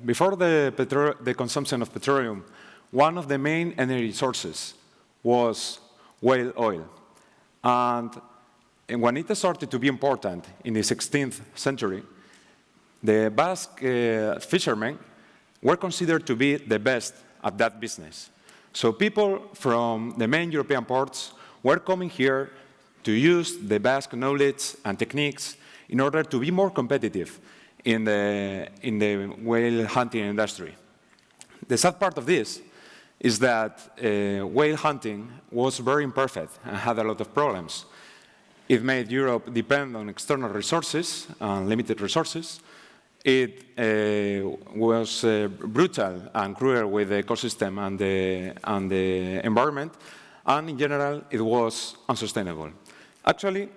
before the consumption of petroleum, one of the main energy sources was whale oil. And when it started to be important in the 16th century, the Basque fishermen were considered to be the best at that business. So people from the main European ports were coming here to use the Basque knowledge and techniques in order to be more competitive in the whale hunting industry. The sad part of this is that whale hunting was very imperfect and had a lot of problems. It made Europe depend on external resources, limited resources. It was brutal and cruel with the ecosystem and the environment, and in general, it was unsustainable. Actually,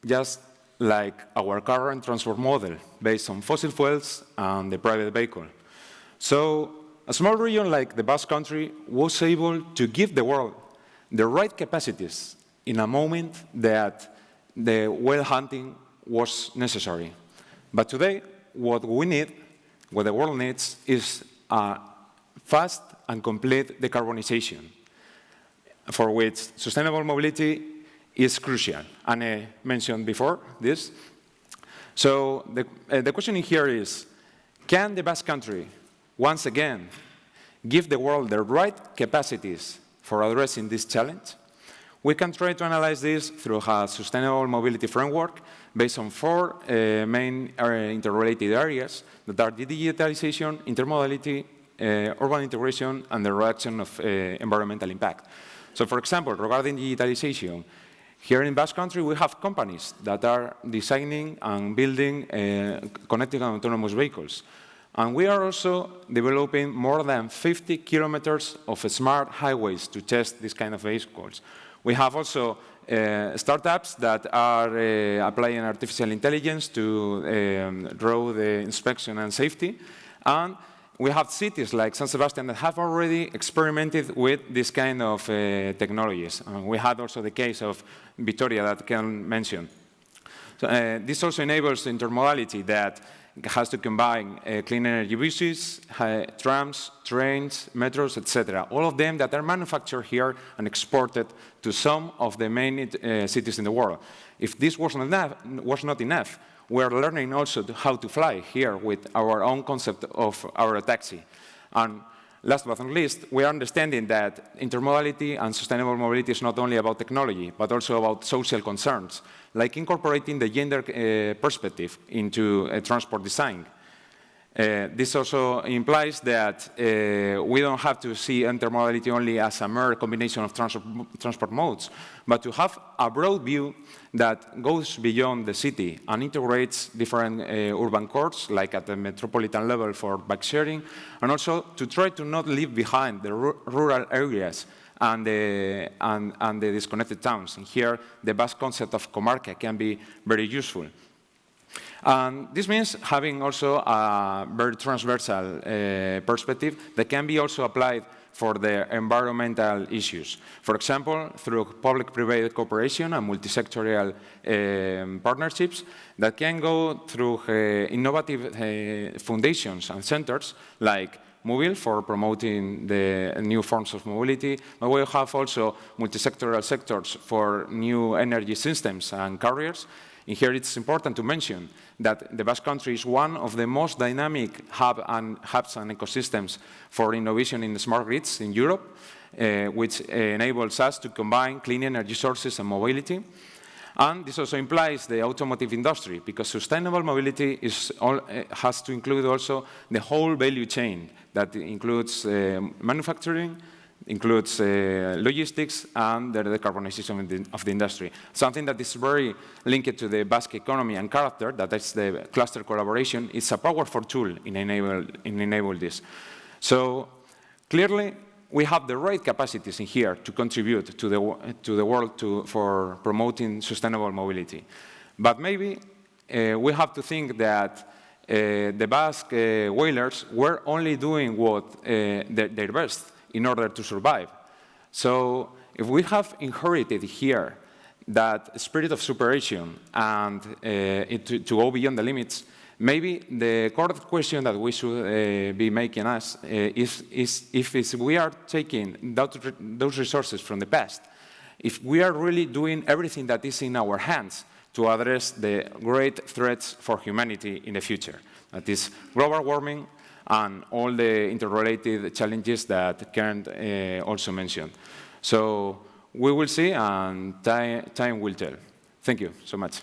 just like our current transport model based on fossil fuels and the private vehicle. So a small region like the Basque Country was able to give the world the right capacities in a moment that the whale hunting was necessary. But today, what we need, what the world needs, is a fast and complete decarbonization, for which sustainable mobility is crucial. And I mentioned before this. So the question here is, can the Basque Country, once again, give the world the right capacities for addressing this challenge? We can try to analyze this through a sustainable mobility framework based on four main interrelated areas that are the digitalization, intermodality, urban integration, and the reduction of environmental impact. So for example, regarding digitalization, here in Basque Country, we have companies that are designing and building connected and autonomous vehicles. And we are also developing more than 50 kilometers of smart highways to test this kind of vehicles. We have also startups that are applying artificial intelligence to road inspection and safety. And we have cities like San Sebastian that have already experimented with this kind of technologies. We had also the case of Vitoria that Ken mentioned. So, this also enables intermodality that has to combine clean energy buses, trams, trains, metros, etc. All of them that are manufactured here and exported to some of the main cities in the world. If this was not enough, we are learning also how to fly here with our own concept of our taxi. And last but not least, we are understanding that intermodality and sustainable mobility is not only about technology, but also about social concerns, like incorporating the gender perspective into transport design. This also implies that we don't have to see intermodality only as a mere combination of transport modes, but to have a broad view that goes beyond the city and integrates different urban cores, like at the metropolitan level for bike sharing, and also to try to not leave behind the rural areas and the disconnected towns. And here, the Basque concept of comarca can be very useful. And this means having also a very transversal perspective that can be also applied for the environmental issues. For example, through public-private cooperation and multi-sectorial partnerships that can go through innovative foundations and centers like Mubil for promoting the new forms of mobility, but we have also multi-sectorial sectors for new energy systems and carriers. And here it's important to mention that the Basque Country is one of the most dynamic hubs and ecosystems for innovation in smart grids in Europe, which enables us to combine clean energy sources and mobility. And this also implies the automotive industry, because sustainable mobility has to include also the whole value chain that includes manufacturing, includes logistics and the decarbonization of the industry. Something that is very linked to the Basque economy and character, that is the cluster collaboration, is a powerful tool in enable this. So clearly, we have the right capacities in here to contribute to the world for promoting sustainable mobility. But maybe we have to think that the Basque whalers were only doing what their best in order to survive. So if we have inherited here that spirit of superation and to go beyond the limits, Maybe the correct question that we should be making us is if we are taking those resources from the past, if we are really doing everything that is in our hands to address the great threats for humanity in the future, that is global warming and all the interrelated challenges that Karen also mentioned. So we will see, and time will tell. Thank you so much.